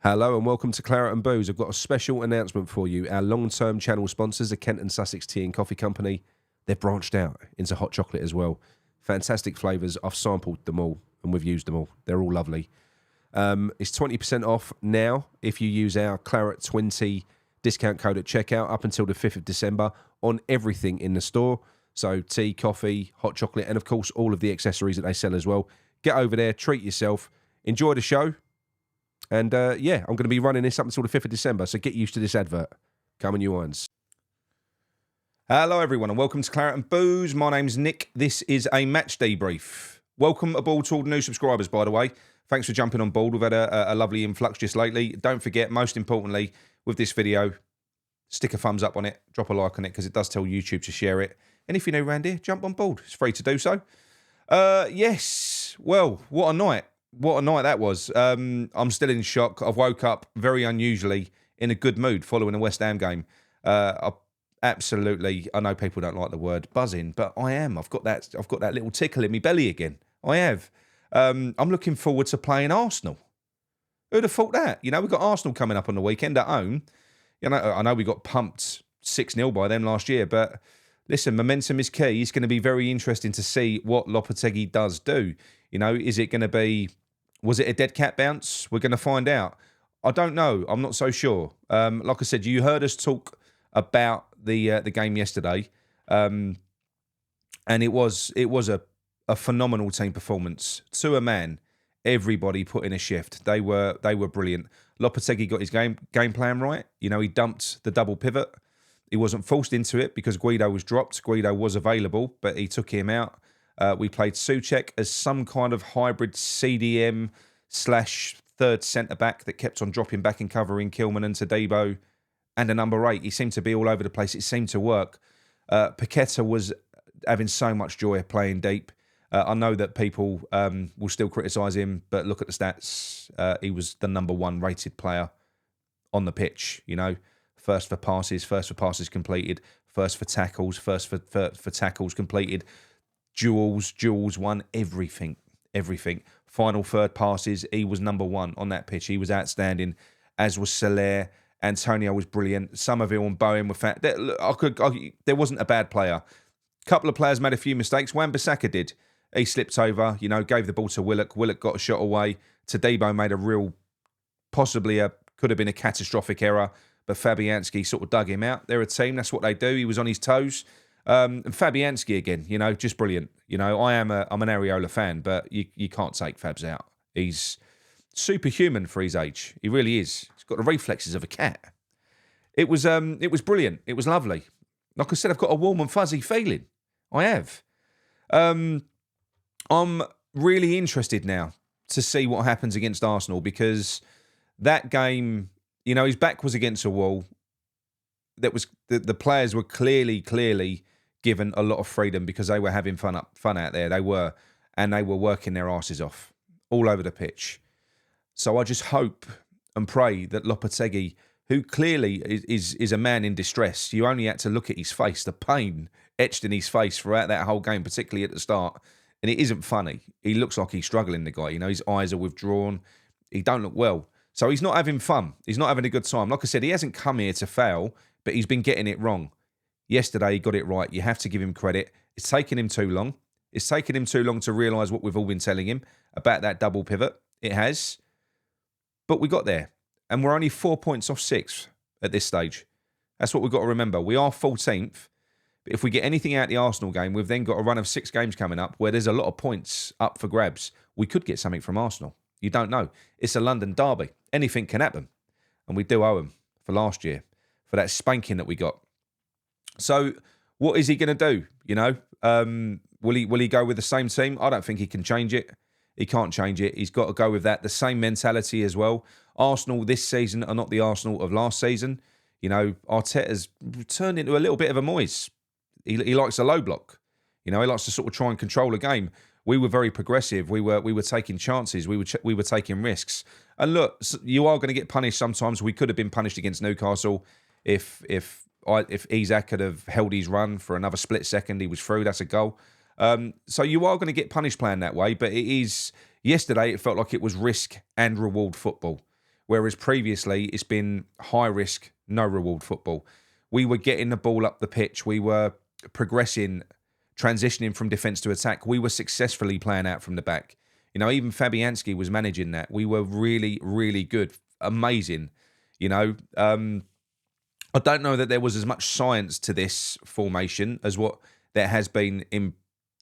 Hello and welcome to Claret and Booze. I've got a special announcement for you. Our long-term channel sponsors, the Kent and Sussex Tea and Coffee Company, they've branched out into hot chocolate as well. Fantastic flavours. I've sampled them all and we've used them all. They're all lovely. It's 20% off now if you use our Claret20 discount code at checkout up until the 5th of December on everything in the store. So tea, coffee, hot chocolate, and of course all of the accessories that they sell as well. Get over there, treat yourself, enjoy the show. And yeah, I'm going to be running this up until the 5th of December, so get used to this advert. Come on, you irons. Hello, everyone, and welcome to Claret and Booze. My name's Nick. This is a match debrief. Welcome aboard to all the new subscribers, by the way. Thanks for jumping on board. We've had a lovely influx just lately. Don't forget, most importantly, with this video, stick a thumbs up on it, drop a like on it, because it does tell YouTube to share it. And if you're new around here, jump on board. It's free to do so. Yes, well, what a night. What a night that was. I'm still in shock. I've woke up very unusually in a good mood following a West Ham game. I know people don't like the word buzzing, but I am. I've got that little tickle in my belly again. I have. I'm looking forward to playing Arsenal. Who'd have thought that? You know, we've got Arsenal coming up on the weekend at home. You know, I know we got pumped 6-0 by them last year, but listen, momentum is key. It's going to be very interesting to see what Loppy does do. You know, is it going to be... Was it a dead cat bounce? We're going to find out. I don't know. I'm not so sure. Like I said, you heard us talk about the game yesterday, and it was a phenomenal team performance to a man. Everybody put in a shift. They were brilliant. Loppy got his game plan right. You know, he dumped the double pivot. He wasn't forced into it because Guido was dropped. Guido was available, but he took him out. We played Soucek as some kind of hybrid CDM / third centre-back that kept on dropping back and covering Kilman and Tadebo and a number 8. He seemed to be all over the place. It seemed to work. Paqueta was having so much joy playing deep. I know that people will still criticise him, but look at the stats. He was the number 1 rated player on the pitch, you know. First for passes completed. First for tackles, first for tackles completed. Duels won everything. Final third passes, he was number 1 on that pitch. He was outstanding, as was Soler. Antonio was brilliant. Somerville and Bowen were fat. There wasn't a bad player. A couple of players made a few mistakes. Wan-Bissaka did. He slipped over, you know, gave the ball to Willock. Willock got a shot away. Tadebo made could have been a catastrophic error, but Fabianski sort of dug him out. They're a team. That's what they do. He was on his toes. And Fabianski again, you know, just brilliant. You know, I'm an Areola fan, but you can't take Fabs out. He's superhuman for his age. He really is. He's got the reflexes of a cat. It was brilliant. It was lovely. Like I said, I've got a warm and fuzzy feeling. I have. I'm really interested now to see what happens against Arsenal, because that game, you know, his back was against a wall. That was the players were clearly given a lot of freedom because they were having fun out there. They were working their asses off all over the pitch. So I just hope and pray that Loppy, who clearly is a man in distress, you only had to look at his face, the pain etched in his face throughout that whole game, particularly at the start. And it isn't funny. He looks like he's struggling, the guy. You know, his eyes are withdrawn. He don't look well. So he's not having fun. He's not having a good time. Like I said, he hasn't come here to fail, but he's been getting it wrong. Yesterday, he got it right. You have to give him credit. It's taken him too long. It's taken him too long to realise what we've all been telling him about that double pivot. It has. But we got there. And we're only 4 points off 6th at this stage. That's what we've got to remember. We are 14th. But if we get anything out of the Arsenal game, we've then got a run of 6 games coming up where there's a lot of points up for grabs. We could get something from Arsenal. You don't know. It's a London derby. Anything can happen. And we do owe them for last year, for that spanking that we got. So what is he going to do? You know, will he go with the same team? I don't think he can change it. He can't change it. He's got to go with that. The same mentality as well. Arsenal this season are not the Arsenal of last season. You know, Arteta's turned into a little bit of a Moyes. He likes a low block. You know, he likes to sort of try and control a game. We were very progressive. We were taking chances. We were taking risks. And look, you are going to get punished sometimes. We could have been punished against Newcastle if Isak could have held his run for another split second. He was through. That's a goal. So you are going to get punished playing that way. But it is yesterday. It felt like it was risk and reward football. whereas previously it's been high risk, no reward football. We were getting the ball up the pitch. We were progressing, transitioning from defence to attack. We were successfully playing out from the back. You know, even Fabianski was managing that. We were really, really good. Amazing. You know, I don't know that there was as much science to this formation as what there has been in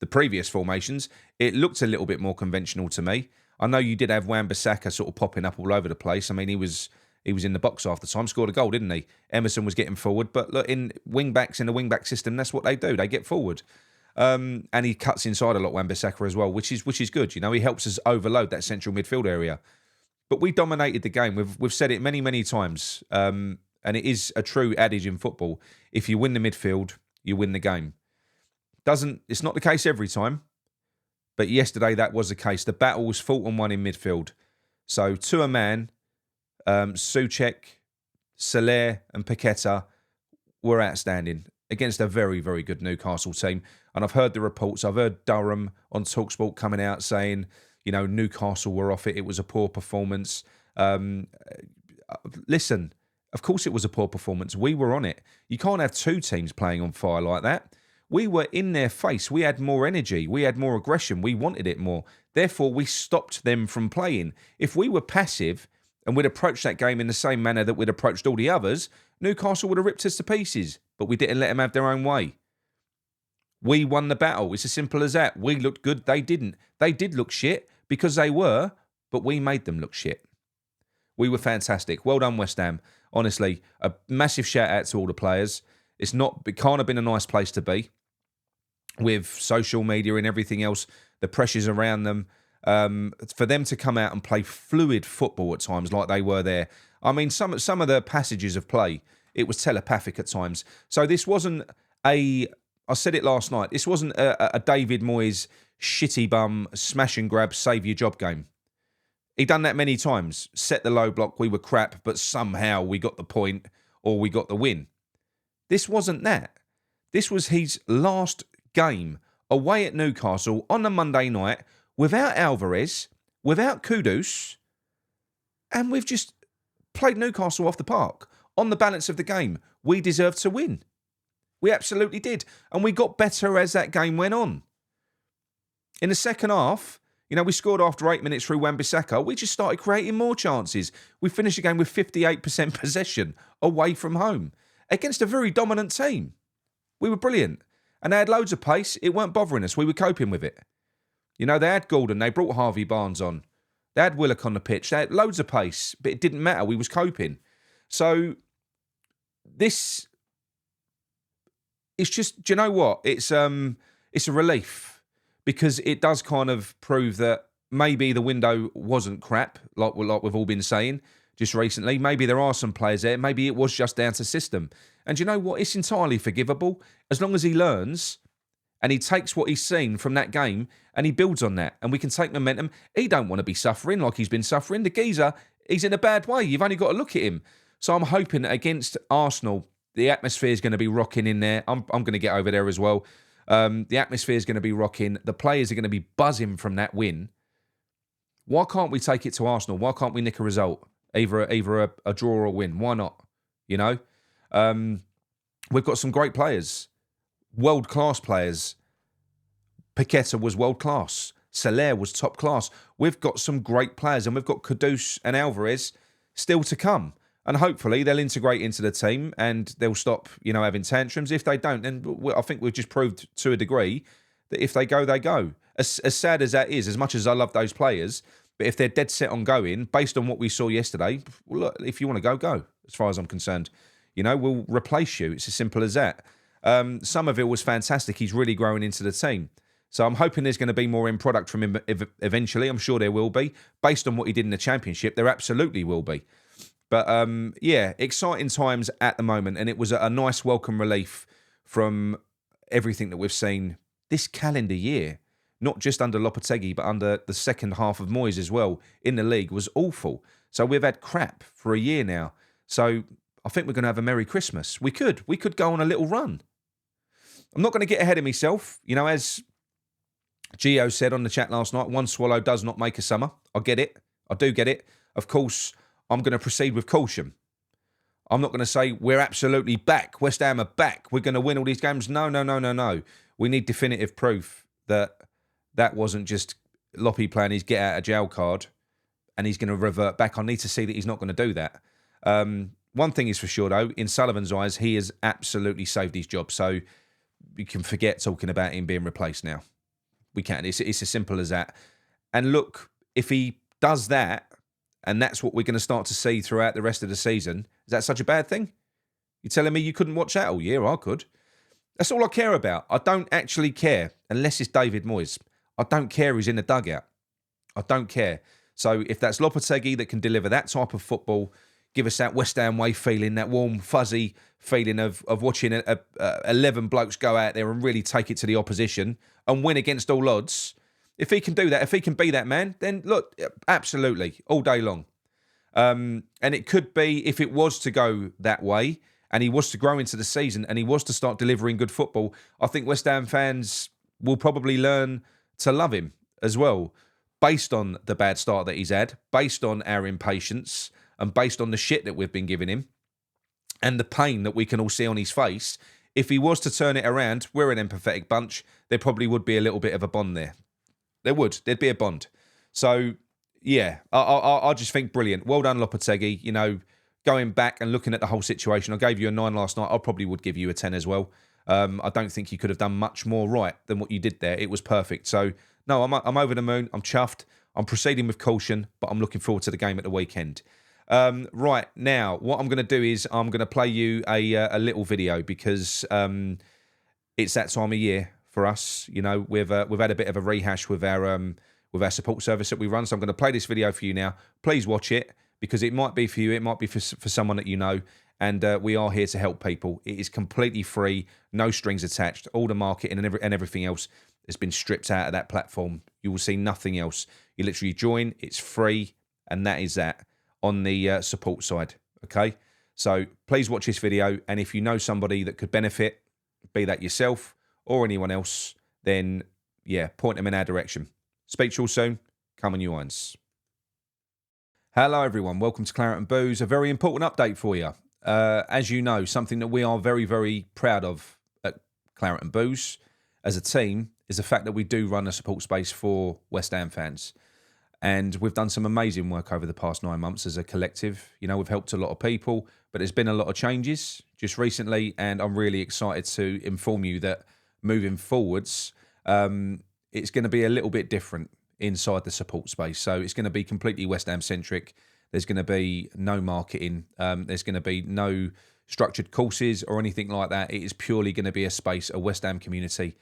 the previous formations. It looked a little bit more conventional to me. I know you did have Wan-Bissaka sort of popping up all over the place. I mean, he was in the box half the time, scored a goal, didn't he? Emerson was getting forward. But look, in the wing-back system, that's what they do. They get forward. And he cuts inside a lot, Wan-Bissaka as well, which is good. You know, he helps us overload that central midfield area. But we dominated the game. We've said it many, many times. And it is a true adage in football. If you win the midfield, you win the game. It's not the case every time. But yesterday that was the case. The battle was fought and won in midfield. So to a man, Souček, Soler and Paqueta were outstanding against a very, very good Newcastle team. And I've heard the reports. I've heard Durham on TalkSport coming out saying, you know, Newcastle were off it. It was a poor performance. Listen, of course it was a poor performance. We were on it. You can't have two teams playing on fire like that. We were in their face. We had more energy. We had more aggression. We wanted it more. Therefore, we stopped them from playing. If we were passive and we'd approached that game in the same manner that we'd approached all the others, Newcastle would have ripped us to pieces. But we didn't let them have their own way. We won the battle. It's as simple as that. We looked good. They didn't. They did look shit because they were, but we made them look shit. We were fantastic. Well done, West Ham. Honestly, a massive shout out to all the players. It can't have been a nice place to be with social media and everything else, the pressures around them. For them to come out and play fluid football at times like they were there. I mean, some of the passages of play, it was telepathic at times. So this wasn't I said it last night, this wasn't a David Moyes shitty bum, smash and grab, save your job game. He done that many times. Set the low block, we were crap, but somehow we got the point or we got the win. This wasn't that. This was his last game away at Newcastle on a Monday night without Alvarez, without Kudus, and we've just played Newcastle off the park. On the balance of the game, we deserved to win. We absolutely did. And we got better as that game went on. In the second half, you know, we scored after 8 minutes through Wan-Bissaka. We just started creating more chances. We finished the game with 58% possession away from home against a very dominant team. We were brilliant. And they had loads of pace. It weren't bothering us. We were coping with it. You know, they had Gordon. They brought Harvey Barnes on. They had Willock on the pitch. They had loads of pace. But it didn't matter. We was coping. So this... It's just... Do you know what? It's a relief. Because it does kind of prove that maybe the window wasn't crap, like we've all been saying just recently. Maybe there are some players there. Maybe it was just down to system. And you know what? It's entirely forgivable as long as he learns and he takes what he's seen from that game and he builds on that. And we can take momentum. He don't want to be suffering like he's been suffering. The geezer, he's in a bad way. You've only got to look at him. So I'm hoping that against Arsenal, the atmosphere is going to be rocking in there. I'm going to get over there as well. The atmosphere is going to be rocking. The players are going to be buzzing from that win. Why can't we take it to Arsenal? Why can't we nick a result? Either a draw or a win. Why not? You know? We've got some great players. World-class players. Paqueta was world-class. Soler was top-class. We've got some great players. And we've got Kudus and Alvarez still to come. And hopefully they'll integrate into the team and they'll stop, you know, having tantrums. If they don't, then I think we've just proved to a degree that if they go, they go. As sad as that is, as much as I love those players, but if they're dead set on going, based on what we saw yesterday, well, look, if you want to go, go, as far as I'm concerned. You know, we'll replace you. It's as simple as that. Somerville was fantastic. He's really growing into the team. So I'm hoping there's going to be more in product from him eventually. I'm sure there will be. Based on what he did in the Championship, there absolutely will be. But, yeah, exciting times at the moment. And it was a nice welcome relief from everything that we've seen this calendar year. Not just under Lopetegui, but under the second half of Moyes as well in the league was awful. So we've had crap for a year now. So I think we're going to have a Merry Christmas. We could go on a little run. I'm not going to get ahead of myself. You know, as Gio said on the chat last night, one swallow does not make a summer. I get it. I do get it. Of course, I'm going to proceed with caution. I'm not going to say we're absolutely back. West Ham are back. We're going to win all these games. No. We need definitive proof that that wasn't just Loppy playing his get out of jail card and he's going to revert back. I need to see that he's not going to do that. One thing is for sure, though, in Sullivan's eyes, he has absolutely saved his job. So you can forget talking about him being replaced now. We can't. It's as simple as that. And look, if he does that, and that's what we're going to start to see throughout the rest of the season, is that such a bad thing? You're telling me you couldn't watch that all year? I could. That's all I care about. I don't actually care, unless it's David Moyes. I don't care who's in the dugout. I don't care. So if that's Lopetegui that can deliver that type of football, give us that West Ham way feeling, that warm, fuzzy feeling of watching 11 blokes go out there and really take it to the opposition and win against all odds. If he can do that, if he can be that man, then look, absolutely, all day long. And it could be, if it was to go that way and he was to grow into the season and he was to start delivering good football, I think West Ham fans will probably learn to love him as well, based on the bad start that he's had, based on our impatience, and based on the shit that we've been giving him and the pain that we can all see on his face. If he was to turn it around, we're an empathetic bunch, there probably would be a little bit of a bond there. There'd be a bond. So, yeah, I just think brilliant. Well done, Lopetegui. You know, going back and looking at the whole situation, I gave you a 9 last night. I probably would give you a 10 as well. I don't think you could have done much more right than what you did there. It was perfect. So, no, I'm over the moon. I'm chuffed. I'm proceeding with caution, but I'm looking forward to the game at the weekend. Right, now, what I'm going to do is I'm going to play you a little video because it's that time of year for us. You know, we've had a bit of a rehash with our support service that we run. So I'm going to play this video for you now. Please watch it because it might be for you. It might be for someone that you know. And we are here to help people. It is completely free, no strings attached. All the marketing and everything else has been stripped out of that platform. You will see nothing else. You literally join. It's free, and that is that on the support side. Okay, so please watch this video. And if you know somebody that could benefit, be that yourself or anyone else, then yeah, point them in our direction. Speak to you all soon. Come on, you irons. Hello, everyone. Welcome to Claret and Booze. A very important update for you. As you know, something that we are very, very proud of at Claret and Booze as a team is the fact that we do run a support space for West Ham fans. And we've done some amazing work over the past 9 months as a collective. You know, we've helped a lot of people, but there's been a lot of changes just recently. And I'm really excited to inform you that moving forwards, it's going to be a little bit different inside the support space. So it's going to be completely West Ham centric. There's going to be no marketing. There's going to be no structured courses or anything like that. It is purely going to be a space, a West Ham community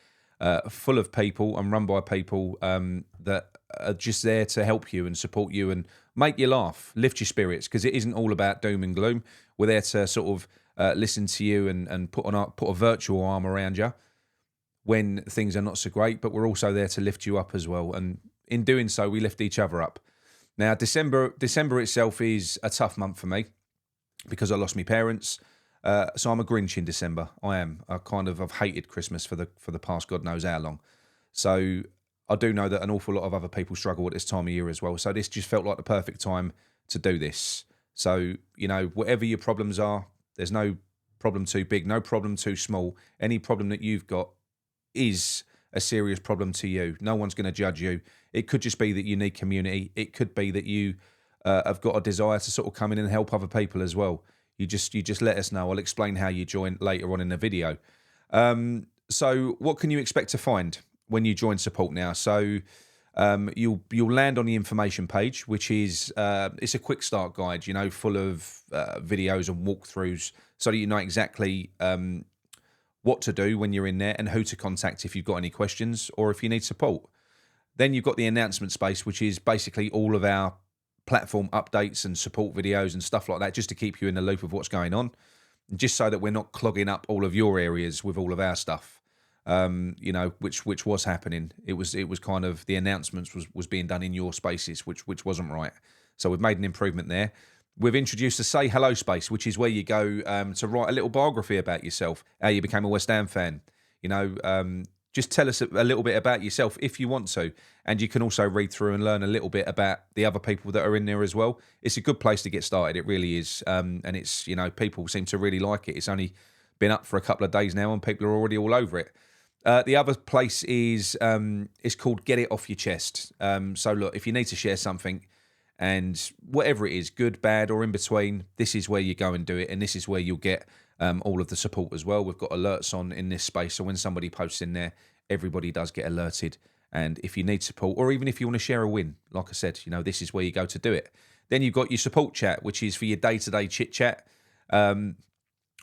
full of people and run by people that are just there to help you and support you and make you laugh, lift your spirits, because it isn't all about doom and gloom. We're there to sort of listen to you and put a virtual arm around you when things are not so great, but we're also there to lift you up as well. And in doing so, we lift each other up. Now, December itself is a tough month for me because I lost my parents. So I'm a Grinch in December. I am. I've hated Christmas for the past God knows how long. So I do know that an awful lot of other people struggle at this time of year as well. So this just felt like the perfect time to do this. So, you know, whatever your problems are, there's no problem too big, no problem too small. Any problem that you've got is a serious problem to you. No one's going to judge you. It could just be that you need community. It could be that you have got a desire to sort of come in and help other people as well. You just let us know. I'll explain how you join later on in the video. So what can you expect to find when you join support now? So you'll land on the information page, which is it's a quick start guide, you know, full of videos and walkthroughs, so that you know exactly what to do when you're in there and who to contact if you've got any questions or if you need support. Then you've got the announcement space, which is basically all of our platform updates and support videos and stuff like that, just to keep you in the loop of what's going on, just so that we're not clogging up all of your areas with all of our stuff. You know, which was happening. It was kind of the announcements was being done in your spaces, which wasn't right. So we've made an improvement there. We've introduced a Say Hello space, which is where you go to write a little biography about yourself, how you became a West Ham fan. You know, just tell us a little bit about yourself if you want to. And you can also read through and learn a little bit about the other people that are in there as well. It's a good place to get started. It really is. And it's, people seem to really like it. It's only been up for a couple of days now and people are already all over it. The other place is it's called Get It Off Your Chest. So look, if you need to share something, and whatever it is, good, bad, or in between, this is where you go and do it, and this is where you'll get all of the support as well. We've got alerts on in this space, so when somebody posts in there, everybody does get alerted. And if you need support, or even if you want to share a win, like I said, this is where you go to do it. Then you've got your support chat, which is for your day-to-day chit-chat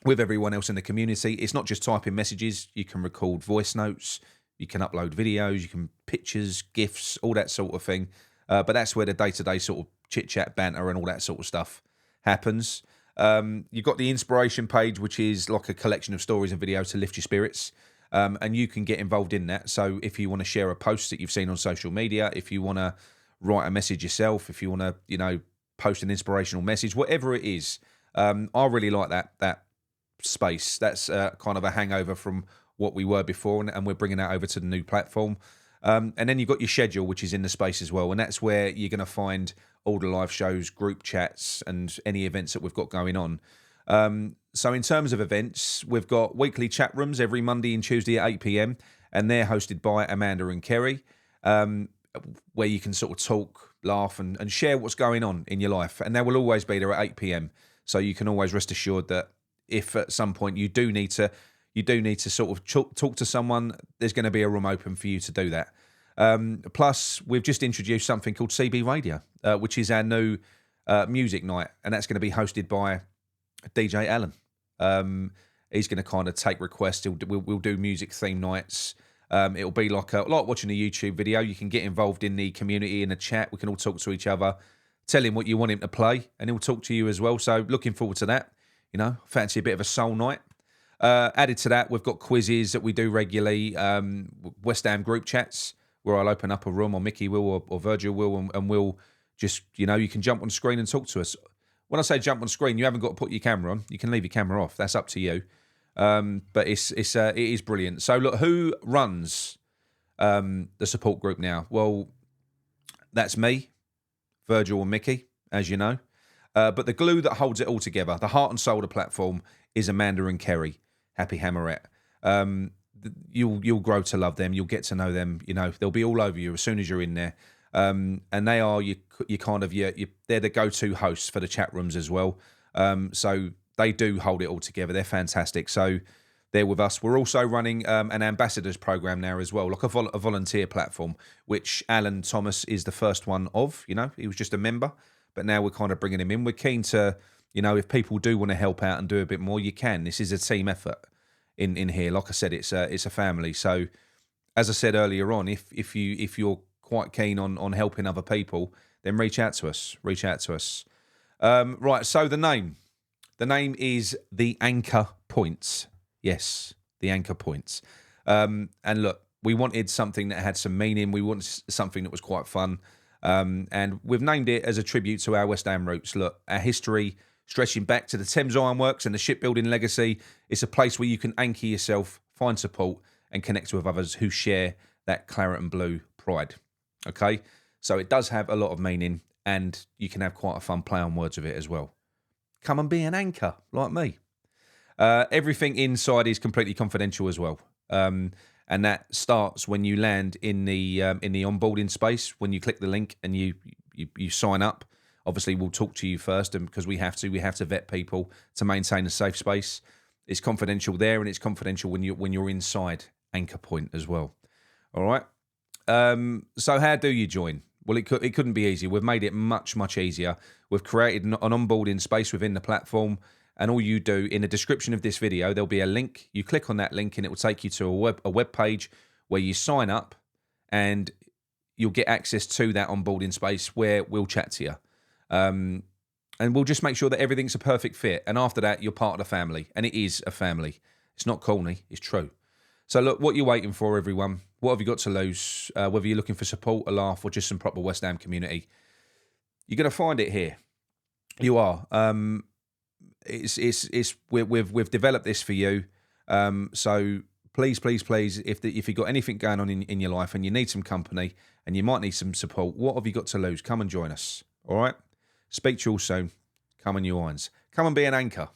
with everyone else in the community. It's not just typing messages. You can record voice notes, you can upload videos, you can pictures, GIFs, all that sort of thing. But that's where the day-to-day sort of chit-chat, banter, and all that sort of stuff happens. You've got the inspiration page, which is like a collection of stories and videos to lift your spirits. And you can get involved in that. So if you want to share a post that you've seen on social media, if you want to write a message yourself, if you want to, post an inspirational message, whatever it is, I really like that space. That's kind of a hangover from what we were before, and we're bringing that over to the new platform. And then you've got your schedule, which is in the space as well. And that's where you're going to find all the live shows, group chats, and any events that we've got going on. So in terms of events, we've got weekly chat rooms every Monday and Tuesday at 8 p.m. And they're hosted by Amanda and Kerry, where you can sort of talk, laugh, and share what's going on in your life. And they will always be there at 8 p.m. So you can always rest assured that if at some point you do need to sort of talk to someone, there's going to be a room open for you to do that. Plus, we've just introduced something called CB Radio, which is our new music night, and that's going to be hosted by DJ Alan. He's going to kind of take requests. We'll do music theme nights. It'll be like watching a YouTube video. You can get involved in the community, in the chat. We can all talk to each other, tell him what you want him to play, and he'll talk to you as well. So looking forward to that. Fancy a bit of a soul night. Added to that, we've got quizzes that we do regularly, West Ham group chats, where I'll open up a room, or Mickey will, or Virgil will, and we'll just, you can jump on screen and talk to us. When I say jump on screen, you haven't got to put your camera on. You can leave your camera off. That's up to you. But it is brilliant. So look, who runs the support group now? Well, that's me, Virgil and Mickey, as you know. But the glue that holds it all together, the heart and soul of the platform, is Amanda and Kerry. Happy Hammerette. You'll grow to love them. You'll get to know them. They'll be all over you as soon as you're in there. And they are they're the go-to hosts for the chat rooms as well. So they do hold it all together. They're fantastic. So they're with us. We're also running an ambassadors program now as well, like a volunteer platform, which Alan Thomas is the first one of. He was just a member, but now we're kind of bringing him in. We're keen to, if people do want to help out and do a bit more, you can. This is a team effort in here. Like I said, it's a family. So as I said earlier on, if you're quite keen on helping other people, then reach out to us. Right, so the name is the Anchor Points. Yes, the Anchor Points. And look, we wanted something that had some meaning. We wanted something that was quite fun. And we've named it as a tribute to our West Ham roots. Look, our history stretching back to the Thames Ironworks and the shipbuilding legacy. It's a place where you can anchor yourself, find support, and connect with others who share that claret and blue pride. Okay? So it does have a lot of meaning, and you can have quite a fun play on words with it as well. Come and be an anchor, like me. Everything inside is completely confidential as well. And that starts when you land in the onboarding space. When you click the link and you sign up, obviously we'll talk to you first, and because we have to vet people to maintain a safe space. It's confidential there, and it's confidential when you're inside Anchor Point as well. All right. So how do you join? Well, it couldn't be easier. We've made it much, much easier. We've created an onboarding space within the platform, and all you do, in the description of this video, there'll be a link. You click on that link, and it will take you to a web page where you sign up, and you'll get access to that onboarding space where we'll chat to you. And we'll just make sure that everything's a perfect fit. And after that, you're part of the family, and it is a family. It's not corny, it's true. So look, what you're waiting for, everyone? What have you got to lose? Whether you're looking for support, a laugh, or just some proper West Ham community, you're going to find it here. You are. We've developed this for you. So please, please, please, if you've got anything going on in your life and you need some company and you might need some support, what have you got to lose? Come and join us. All right? Speak to you all soon. Come on, you irons. Come and be an anchor.